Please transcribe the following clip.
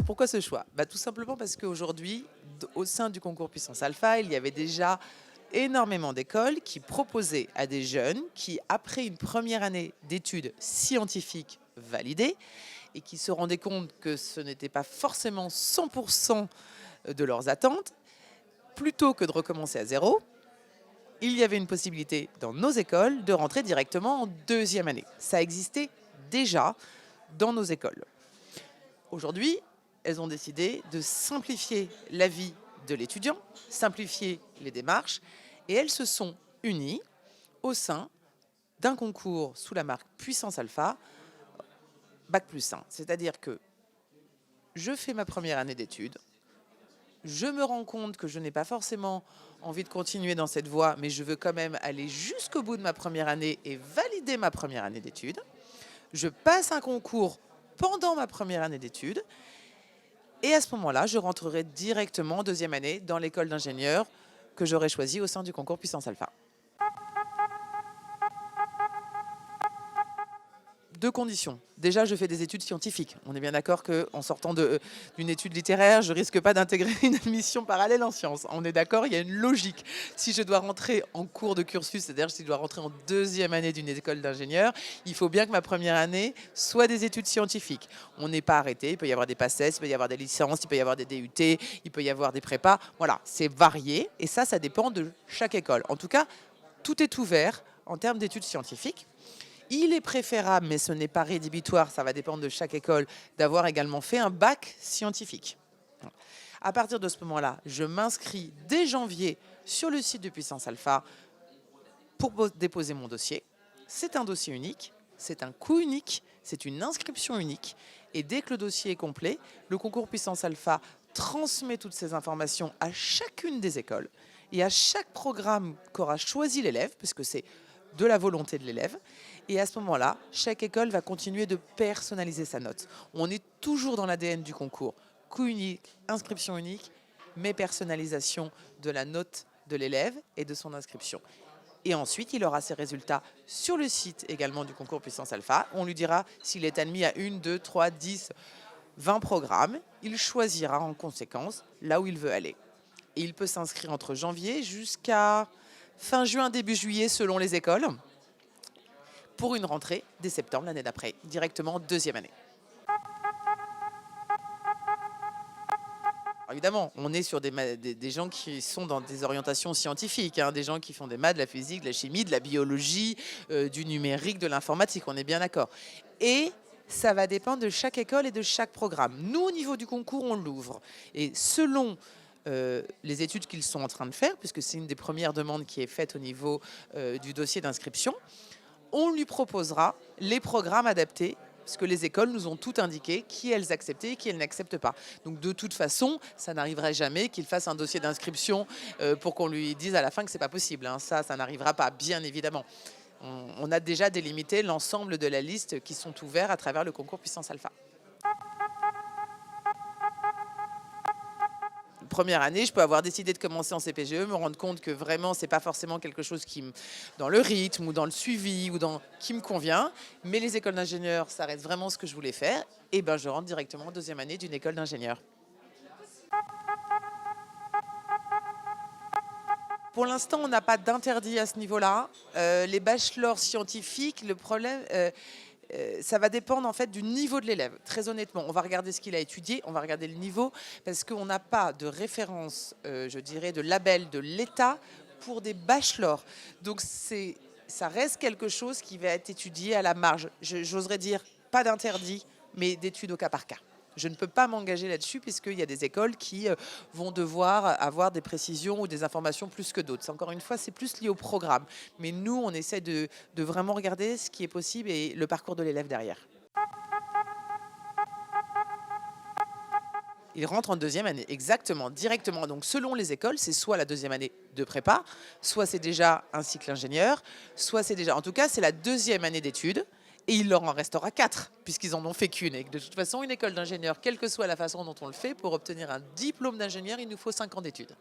pourquoi ce choix? Tout simplement parce qu'aujourd'hui, au sein du concours Puissance Alpha, il y avait déjà énormément d'écoles qui proposaient à des jeunes qui, après une première année d'études scientifiques validées, et qui se rendaient compte que ce n'était pas forcément 100% de leurs attentes, plutôt que de recommencer à zéro, il y avait une possibilité dans nos écoles de rentrer directement en deuxième année. Ça existait déjà dans nos écoles. Aujourd'hui, elles ont décidé de simplifier la vie de l'étudiant, simplifier les démarches, et elles se sont unies au sein d'un concours sous la marque Puissance Alpha, Bac+1. C'est-à-dire que je fais ma première année d'études, je me rends compte que je n'ai pas forcément envie de continuer dans cette voie, mais je veux quand même aller jusqu'au bout de ma première année et valider ma première année d'études. Je passe un concours pendant ma première année d'études, et à ce moment-là, je rentrerai directement en deuxième année dans l'école d'ingénieur que j'aurais choisie au sein du concours Puissance Alpha. Deux conditions. Déjà, je fais des études scientifiques. On est bien d'accord qu'en sortant d'une étude littéraire, je ne risque pas d'intégrer une admission parallèle en sciences. On est d'accord, il y a une logique. Si je dois rentrer en cours de cursus, c'est-à-dire si je dois rentrer en deuxième année d'une école d'ingénieur, il faut bien que ma première année soit des études scientifiques. On n'est pas arrêté, il peut y avoir des PACES, il peut y avoir des licences, il peut y avoir des DUT, il peut y avoir des prépas. Voilà, c'est varié et ça dépend de chaque école. En tout cas, tout est ouvert en termes d'études scientifiques. Il est préférable, mais ce n'est pas rédhibitoire, ça va dépendre de chaque école, d'avoir également fait un bac scientifique. À partir de ce moment-là, je m'inscris dès janvier sur le site de Puissance Alpha pour déposer mon dossier. C'est un dossier unique, c'est un coût unique, c'est une inscription unique. Et dès que le dossier est complet, le concours Puissance Alpha transmet toutes ces informations à chacune des écoles et à chaque programme qu'aura choisi l'élève, puisque c'est de la volonté de l'élève. Et à ce moment-là, chaque école va continuer de personnaliser sa note. On est toujours dans l'ADN du concours. Coût unique, inscription unique, mais personnalisation de la note de l'élève et de son inscription. Et ensuite, il aura ses résultats sur le site également du concours Puissance Alpha. On lui dira s'il est admis à 1, 2, 3, 10, 20 programmes. Il choisira en conséquence là où il veut aller. Et il peut s'inscrire entre janvier jusqu'à fin juin, début juillet, selon les écoles, pour une rentrée dès septembre l'année d'après, directement en deuxième année. Alors évidemment, on est sur des gens qui sont dans des orientations scientifiques, hein, des gens qui font des maths, de la physique, de la chimie, de la biologie, du numérique, de l'informatique, on est bien d'accord. Et ça va dépendre de chaque école et de chaque programme. Nous, au niveau du concours, on l'ouvre. Et selon les études qu'ils sont en train de faire, puisque c'est une des premières demandes qui est faite au niveau du dossier d'inscription, on lui proposera les programmes adaptés, parce que les écoles nous ont tout indiqué, qui elles acceptaient et qui elles n'acceptent pas. Donc de toute façon, ça n'arriverait jamais qu'il fasse un dossier d'inscription pour qu'on lui dise à la fin que c'est pas possible, hein. Ça n'arrivera pas, bien évidemment. On a déjà délimité l'ensemble de la liste qui sont ouverts à travers le concours Puissance Alpha. Première année, je peux avoir décidé de commencer en CPGE, me rendre compte que vraiment, c'est pas forcément quelque chose qui dans le rythme ou dans le suivi ou qui me convient. Mais les écoles d'ingénieurs, ça reste vraiment ce que je voulais faire. Et ben, je rentre directement en deuxième année d'une école d'ingénieurs. Pour l'instant, on n'a pas d'interdit à ce niveau-là. Les bachelors scientifiques, le problème, ça va dépendre en fait du niveau de l'élève. Très honnêtement, on va regarder ce qu'il a étudié, on va regarder le niveau, parce qu'on n'a pas de référence, je dirais, de label de l'État pour des bachelors. Donc ça reste quelque chose qui va être étudié à la marge. J'oserais dire pas d'interdit, mais d'études au cas par cas. Je ne peux pas m'engager là-dessus puisqu'il y a des écoles qui vont devoir avoir des précisions ou des informations plus que d'autres. Encore une fois, c'est plus lié au programme. Mais nous, on essaie de vraiment regarder ce qui est possible et le parcours de l'élève derrière. Il rentre en deuxième année, exactement, directement. Donc selon les écoles, c'est soit la deuxième année de prépa, soit c'est déjà un cycle ingénieur, soit c'est déjà... En tout cas, c'est la deuxième année d'études. Et il leur en restera 4, puisqu'ils en ont fait qu'une. Et que de toute façon, une école d'ingénieur, quelle que soit la façon dont on le fait, pour obtenir un diplôme d'ingénieur, il nous faut 5 ans d'études.